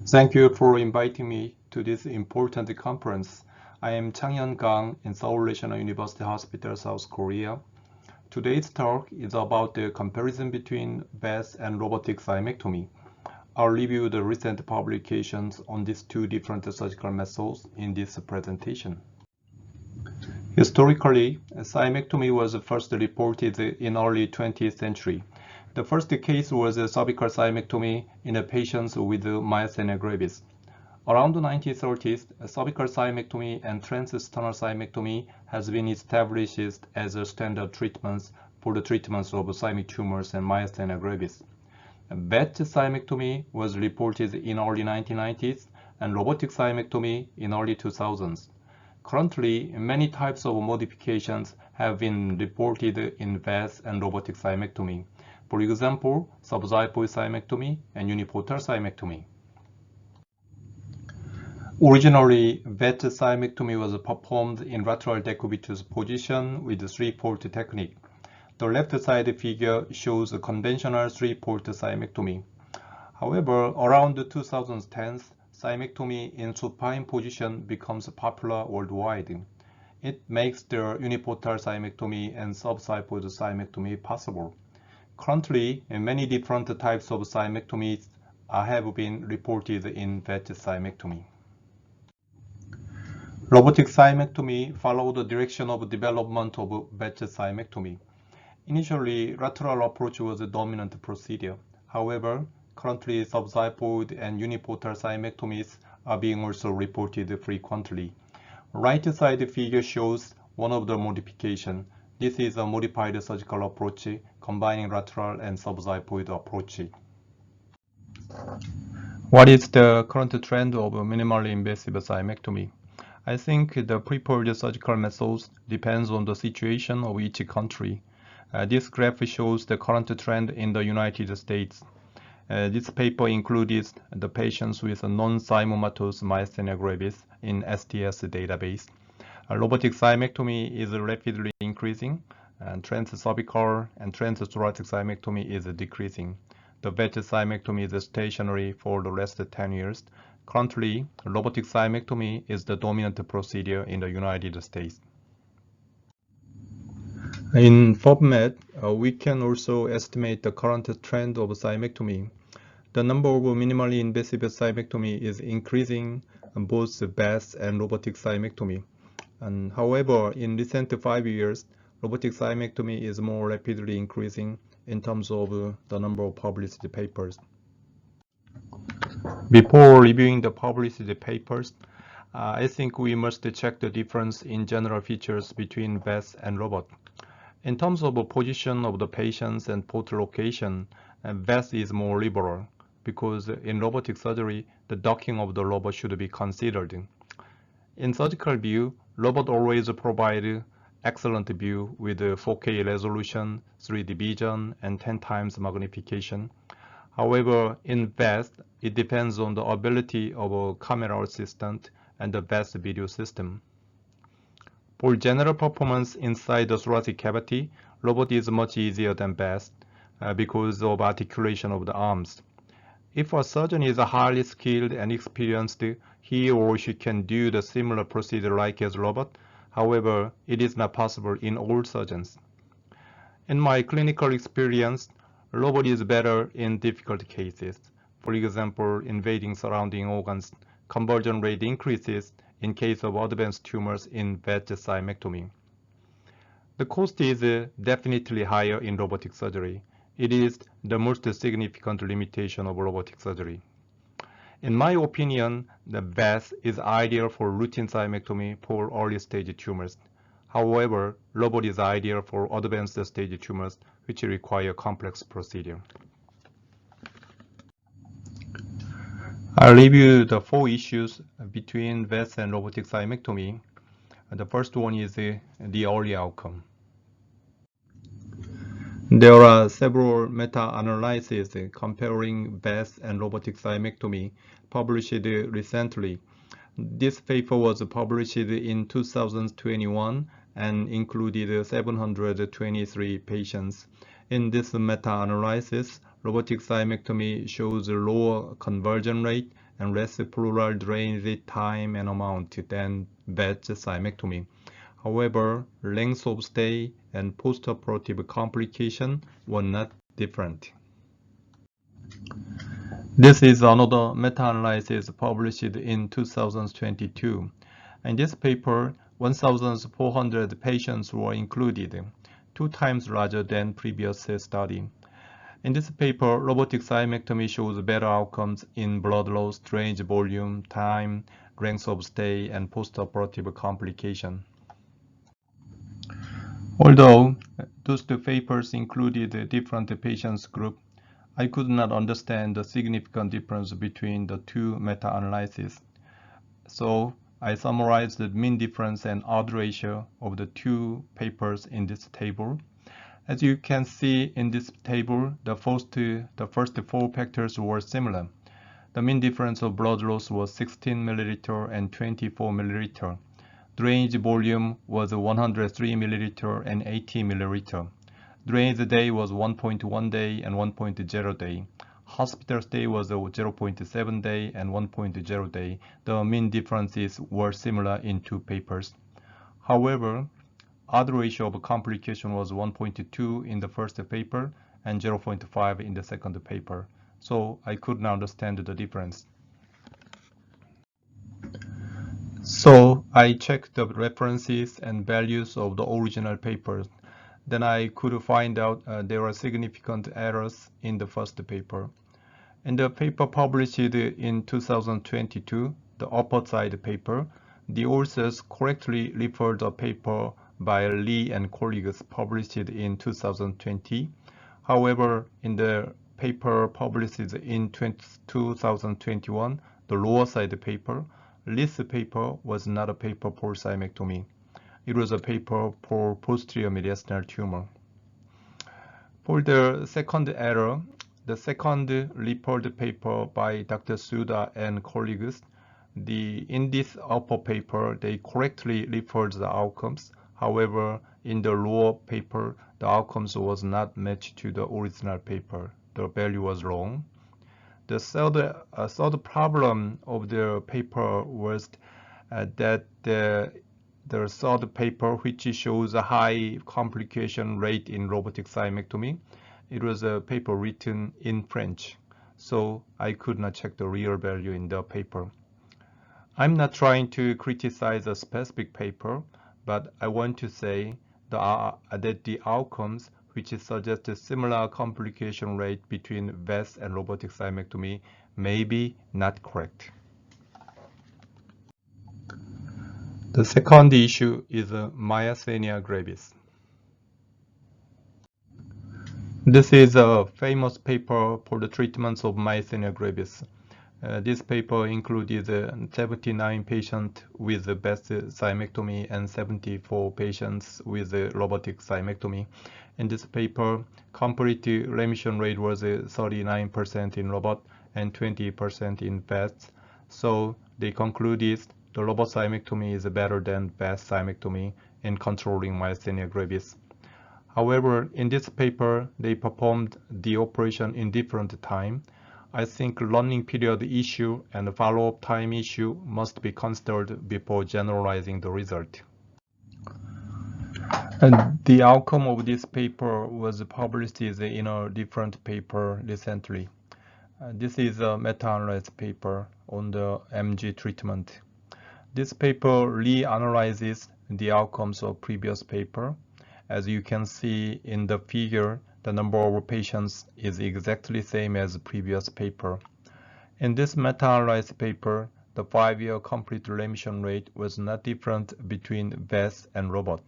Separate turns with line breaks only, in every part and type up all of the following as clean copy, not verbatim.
Thank you for inviting me to this important conference. I am Changhyun Kang in Seoul National University Hospital, South Korea. Today's talk is about the comparison between VATS and robotic thymectomy. I'll review the recent publications on these two different surgical methods in this presentation. Historically, thymectomy was first reported in early 20th century. The first case was a cervical thymectomy in patients with myasthenia gravis. Around the 1930s, cervical thymectomy and transsternal thymectomy has been established as a standard treatments for the treatments of thymic tumors and myasthenia gravis. VATS thymectomy was reported in early 1990s and robotic thymectomy in early 2000s. Currently, many types of modifications have been reported in VATS and robotic thymectomy. For example, subxiphoid thymectomy and unipolar thymectomy. Originally, VATS thymectomy was performed in lateral decubitus position with the three-port technique. The left side figure shows a conventional three-port thymectomy. However, around the 2010s, thymectomy in supine position becomes popular worldwide. It makes the unipolar thymectomy and subxiphoid thymectomy possible. Currently, many different types of thymectomies have been reported in VATS thymectomy. Robotic thymectomy followed the direction of development of VATS thymectomy. Initially, lateral approach was the dominant procedure. However, currently subxiphoid and unipolar thymectomies are being also reported frequently. Right side figure shows one of the modifications. This is a modified surgical approach combining lateral and subxiphoid approach. What is the current trend of minimally invasive thymectomy? I think the preferred surgical methods depends on the situation of each country. This graph shows the current trend in the United States. This paper included the patients with nonthymomatous myasthenia gravis in STS database. Robotic thymectomy is rapidly increasing, and transcervical and transthoracic thymectomy is decreasing. The VATS thymectomy is stationary for the last 10 years. Currently, robotic thymectomy is the dominant procedure in the United States. In PubMed, we can also estimate the current trend of thymectomy. The number of minimally invasive thymectomy is increasing in both VATS and robotic thymectomy. And however, in recent 5 years, robotic thymectomy is more rapidly increasing in terms of the number of published papers. Before reviewing the published papers, I think we must check the difference in general features between VATS and robot. In terms of position of the patients and port location, VATS is more liberal because in robotic surgery, the docking of the robot should be considered. In surgical view, robot always provide excellent view with 4K resolution, 3D vision, and 10 times magnification. However, in VATS, it depends on the ability of a camera assistant and the VATS video system. For general performance inside the thoracic cavity, robot is much easier than VATS because of articulation of the arms. If a surgeon is highly skilled and experienced, he or she can do the similar procedure like as robot. However, it is not possible in all surgeons. In my clinical experience, robot is better in difficult cases. For example, invading surrounding organs, conversion rate increases in case of advanced tumors in VATS thymectomy. The cost is definitely higher in robotic surgery. It is the most significant limitation of robotic surgery. In my opinion, the VATS is ideal for routine thymectomy for early stage tumors. However, robot is ideal for advanced stage tumors which require complex procedure. I'll review the 4 issues between VATS and robotic thymectomy. The first one is the early outcome. There are several meta-analyses comparing VATS and robotic thymectomy published recently. This paper was published in 2021 and included 723 patients. In this meta-analysis, robotic thymectomy shows a lower conversion rate and less pleural drainage time and amount than VATS thymectomy. However, length of stay and postoperative complication were not different. This is another meta-analysis published in 2022. In this paper, 1,400 patients were included, 2 times larger than previous study. In this paper, robotic thymectomy shows better outcomes in blood loss, drainage volume, time, length of stay, and postoperative complication. Although those two papers included different patients group, I could not understand the significant difference between the two meta-analyses. So I summarized the mean difference and odds ratio of the two papers in this table. As you can see in this table, the first 4 factors were similar. The mean difference of blood loss was 16 milliliter and 24 milliliter. Drainage volume was 103 milliliter and 80 milliliter. Drainage day was 1.1 day and 1.0 day. Hospital stay was 0.7 day and 1.0 day. The mean differences were similar in two papers. However, odds ratio of complication was 1.2 in the first paper and 0.5 in the second paper. So I couldn't understand the difference. So I checked the references and values of the original papers. Then I could find out there are significant errors in the first paper. In the paper published in 2022, the upper side paper, the authors correctly referred the paper by Lee and colleagues published in 2020. However, in the paper published in 2021, the lower side paper, this paper was not a paper for thymectomy. It was a paper for posterior mediastinal tumor. For the second error, the second reported paper by Dr. Suda and colleagues, in this upper paper, they correctly referred the outcomes. However, in the lower paper, the outcomes was not matched to the original paper. The value was wrong. The third problem of the paper was that the third paper, which shows a high complication rate in robotic thymectomy, it was a paper written in French, so I could not check the real value in the paper. I'm not trying to criticize a specific paper, but I want to say that the outcomes which suggest a similar complication rate between VATS and robotic thymectomy may be not correct. The second issue is myasthenia gravis. This is a famous paper for the treatment of myasthenia gravis. This paper included 79 patients with VATS thymectomy and 74 patients with robotic thymectomy. In this paper, comparative remission rate was 39% in robot and 20% in VATS. So they concluded the robot thymectomy is better than VATS thymectomy in controlling myasthenia gravis. However, in this paper, they performed the operation in different time. I think learning period issue and follow-up time issue must be considered before generalizing the result. And the outcome of this paper was published in a different paper recently. This is a meta-analysis paper on the MG treatment. This paper reanalyzes the outcomes of previous paper. As you can see in the figure, the number of patients is exactly same as the previous paper. In this meta-analysis paper, the 5-year complete remission rate was not different between VATS and robot.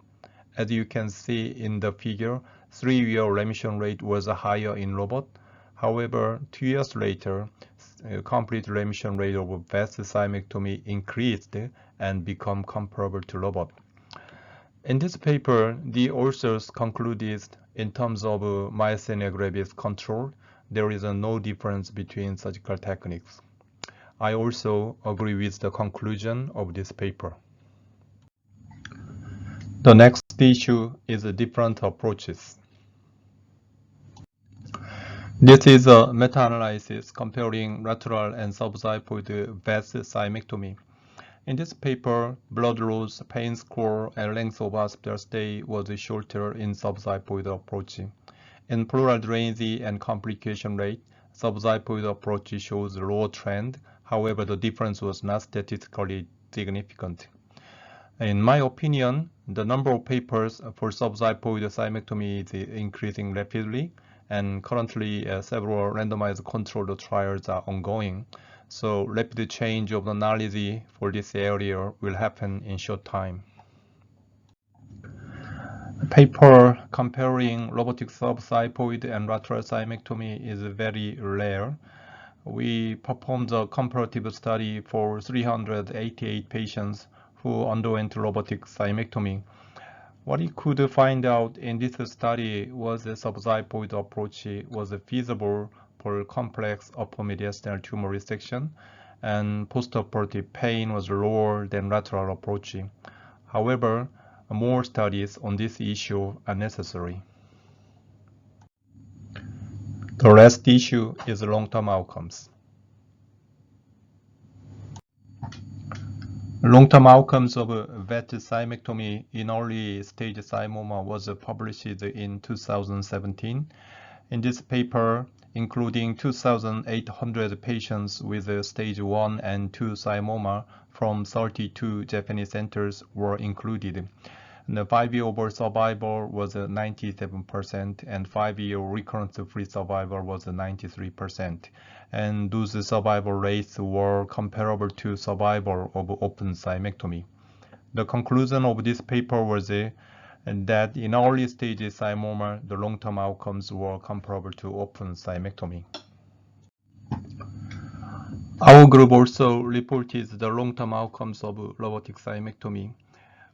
As you can see in the figure, 3-year remission rate was higher in robot. However, 2 years later, complete remission rate of VATS thymectomy increased and become comparable to robot. In this paper, the authors concluded in terms of myasthenia gravis control, there is no difference between surgical techniques. I also agree with the conclusion of this paper. The next issue is different approaches. This is a meta-analysis comparing lateral and subxiphoid VATS thymectomy. In this paper, blood loss, pain score, and length of hospital stay was shorter in subxiphoid approach. In pleural drainage and complication rate, subxiphoid approach shows a lower trend. However, the difference was not statistically significant. In my opinion, the number of papers for subxiphoid thymectomy is increasing rapidly, and currently several randomized controlled trials are ongoing. So rapid change of the knowledge for this area will happen in short time. A paper comparing robotic subxiphoid and lateral thymectomy is very rare. We performed a comparative study for 388 patients who underwent robotic thymectomy. What we could find out in this study was the subxiphoid approach was feasible for complex upper mediastinal tumor resection, and postoperative pain was lower than lateral approach. However, more studies on this issue are necessary. The last issue is long-term outcomes. Long-term outcomes of VATS thymectomy in early stage thymoma was published in 2017. In this paper, including 2,800 patients with stage 1 and 2 thymoma from 32 Japanese centers were included. The 5-year overall survival was 97%, and 5-year recurrence-free survival was 93%. And those survival rates were comparable to survival of open thymectomy. The conclusion of this paper was that in early stage thymoma, the long-term outcomes were comparable to open thymectomy. Our group also reported the long-term outcomes of robotic thymectomy.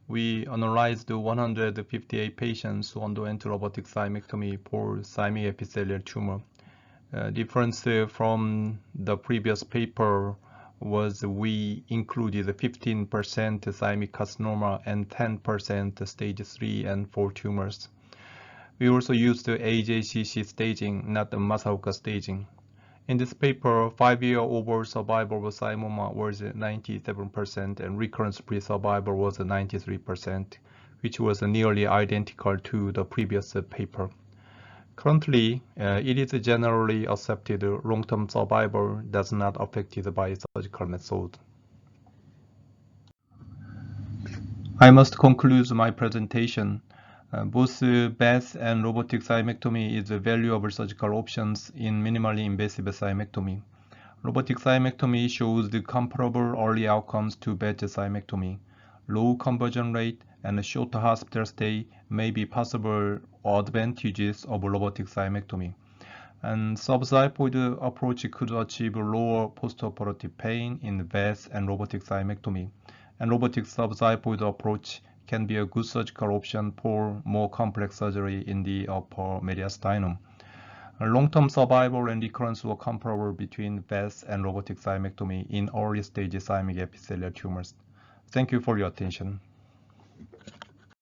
We analyzed 158 patients who underwent robotic thymectomy for thymic epithelial tumor. Difference from the previous paper was we included 15% thymic carcinoma and 10% stage 3 and 4 tumors. We also used the AJCC staging, not the Masaoka staging. In this paper, 5-year overall survival of thymoma was 97% and recurrence-free survival was 93%, which was nearly identical to the previous paper. Currently, it is generally accepted long-term survival does not affected by surgical method. I must conclude my presentation. Both VATS and robotic thymectomy is valuable surgical options in minimally invasive thymectomy. Robotic thymectomy shows the comparable early outcomes to VATS thymectomy. Low conversion rate and short hospital stay may be possible advantages of robotic thymectomy. And subxiphoid approach could achieve lower postoperative pain in VATS and robotic thymectomy. And robotic subxiphoid approach can be a good surgical option for more complex surgery in the upper mediastinum. Long-term survival and recurrence were comparable between VATS and robotic thymectomy in early stage thymic epithelial tumors. Thank you for your attention.